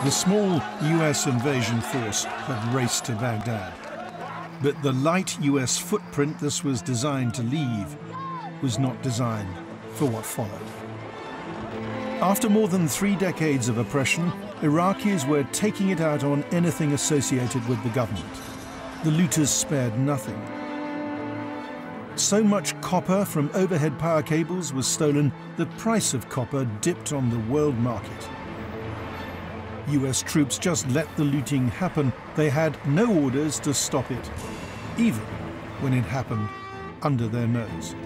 The small US invasion force had raced to Baghdad. But the light US footprint this was designed to leave was not designed for what followed. After more than 3 decades of oppression, Iraqis were taking it out on anything associated with the government. The looters spared nothing. So much copper from overhead power cables was stolen, the price of copper dipped on the world market. US troops just let the looting happen. They had no orders to stop it, even when it happened under their nose.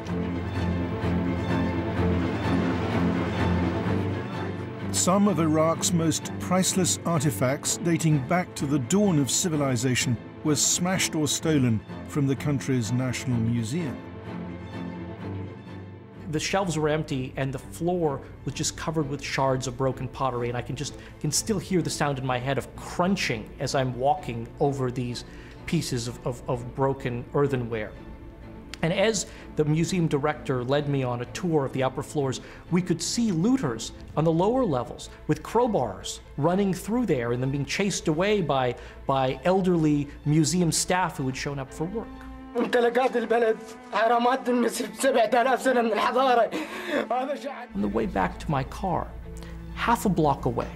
Some of Iraq's most priceless artifacts, dating back to the dawn of civilization, were smashed or stolen from the country's National Museum. The shelves were empty and the floor was just covered with shards of broken pottery, and I can still hear the sound in my head of crunching as I'm walking over these pieces of broken earthenware. And as the museum director led me on a tour of the upper floors, we could see looters on the lower levels with crowbars running through there and then being chased away by elderly museum staff who had shown up for work. On the way back to my car, half a block away,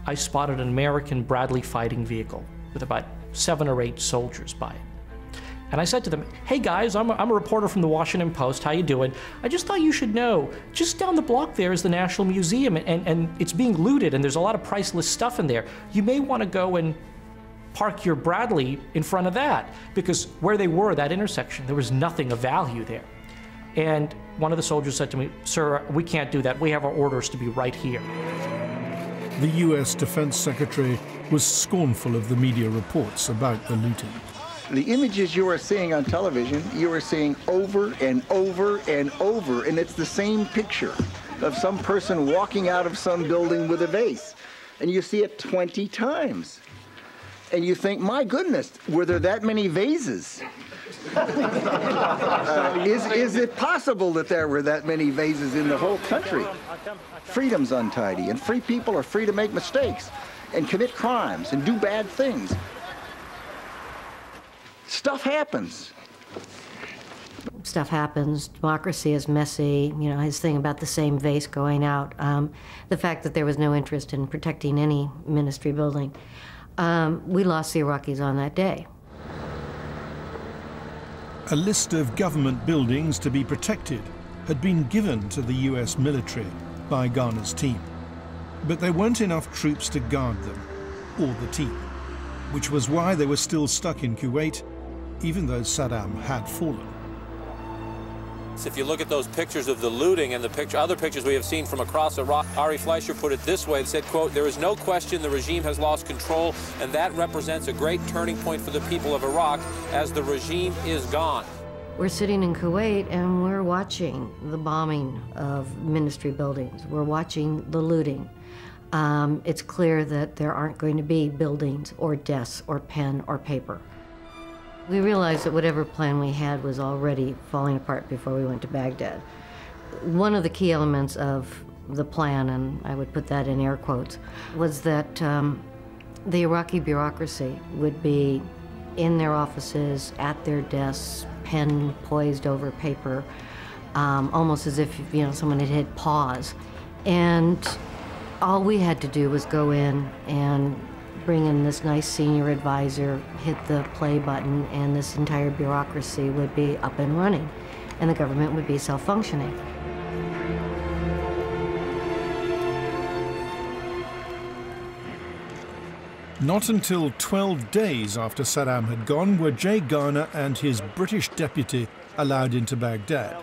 I spotted an American Bradley fighting vehicle with about 7 or 8 soldiers by it. And I said to them, "Hey guys, I'm a reporter from the Washington Post, how you doing? I just thought you should know, just down the block there is the National Museum, and it's being looted and there's a lot of priceless stuff in there. You may want to go and park your Bradley in front of that," because where they were, that intersection, there was nothing of value there. And one of the soldiers said to me, "Sir, we can't do that. We have our orders to be right here." The US Defense Secretary was scornful of the media reports about the looting. The images you are seeing on television, you are seeing over and over and over, and it's the same picture of some person walking out of some building with a vase. And you see it 20 times. And you think, my goodness, were there that many vases? Is it possible that there were that many vases in the whole country? Freedom's untidy, and free people are free to make mistakes and commit crimes and do bad things. Stuff happens. Stuff happens. Democracy is messy. You know, his thing about the same vase going out. The fact that there was no interest in protecting any ministry building. We lost the Iraqis on that day. A list of government buildings to be protected had been given to the US military by Ghana's team. But there weren't enough troops to guard them, or the team, which was why they were still stuck in Kuwait, even though Saddam had fallen. If you look at those pictures of the looting and the other pictures we have seen from across Iraq, Ari Fleischer put it this way, he said, quote, "There is no question the regime has lost control, and that represents a great turning point for the people of Iraq as the regime is gone." We're sitting in Kuwait and we're watching the bombing of ministry buildings. We're watching the looting. It's clear that there aren't going to be buildings or desks or pen or paper. We realized that whatever plan we had was already falling apart before we went to Baghdad. One of the key elements of the plan, and I would put that in air quotes, was that the Iraqi bureaucracy would be in their offices, at their desks, pen poised over paper, almost as if, you know, someone had hit pause. And all we had to do was go in and bring in this nice senior advisor, hit the play button, and this entire bureaucracy would be up and running, and the government would be self-functioning. Not until 12 days after Saddam had gone were Jay Garner and his British deputy allowed into Baghdad.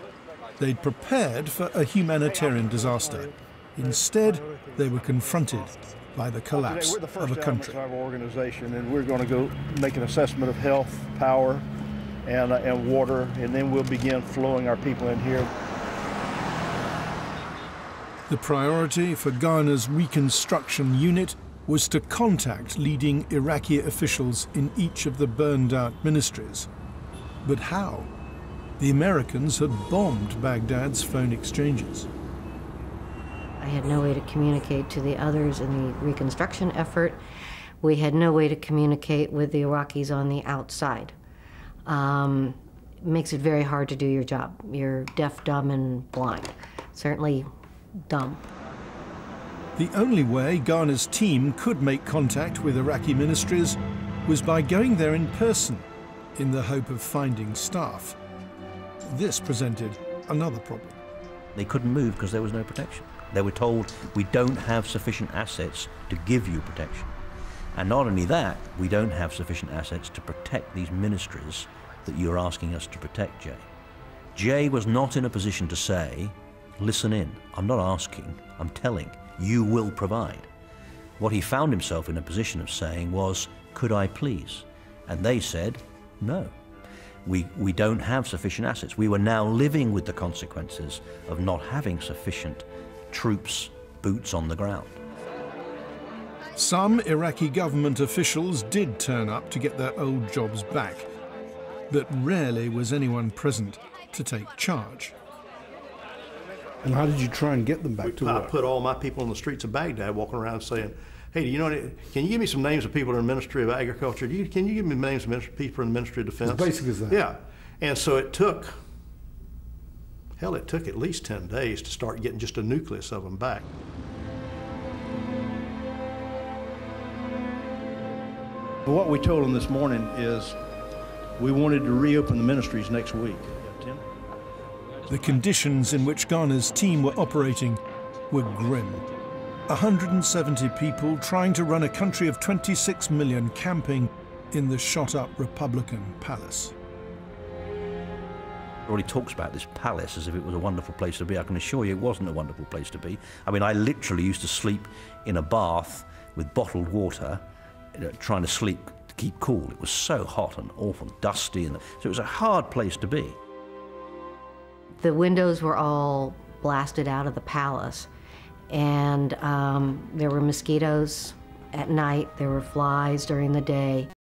They'd prepared for a humanitarian disaster. Instead, they were confronted by the collapse of a country. We're the first element of our organization, and we're going to go make an assessment of health, power, and water, and then we'll begin flowing our people in here. The priority for Ghana's reconstruction unit was to contact leading Iraqi officials in each of the burned-out ministries. But how? The Americans had bombed Baghdad's phone exchanges. I had no way to communicate to the others in the reconstruction effort. We had no way to communicate with the Iraqis on the outside. Makes it very hard to do your job. You're deaf, dumb, and blind. Certainly dumb. The only way Garner's team could make contact with Iraqi ministries was by going there in person, in the hope of finding staff. This presented another problem. They couldn't move because there was no protection. They were told, we don't have sufficient assets to give you protection. And not only that, we don't have sufficient assets to protect these ministries that you're asking us to protect, Jay. Jay was not in a position to say, listen in, I'm not asking, I'm telling, you will provide. What he found himself in a position of saying was, could I please? And they said, no. We don't have sufficient assets. We were now living with the consequences of not having sufficient troops, boots on the ground. Some Iraqi government officials did turn up to get their old jobs back, but rarely was anyone present to take charge. And how did you try and get them back to work? I put all my people on the streets of Baghdad walking around saying, hey, do you know can you give me some names of people in the Ministry of Agriculture? Can you give me names of people in the Ministry of Defense? As basic as that. Yeah. And so it took at least 10 days to start getting just a nucleus of them back. But what we told them this morning is we wanted to reopen the ministries next week. The conditions in which Garner's team were operating were grim. 170 people trying to run a country of 26 million camping in the shot-up Republican palace. Everybody talks about this palace as if it was a wonderful place to be. I can assure you it wasn't a wonderful place to be. I mean, I literally used to sleep in a bath with bottled water, trying to sleep to keep cool. It was so hot and awful, dusty, and so it was a hard place to be. The windows were all blasted out of the palace, and there were mosquitoes at night, there were flies during the day.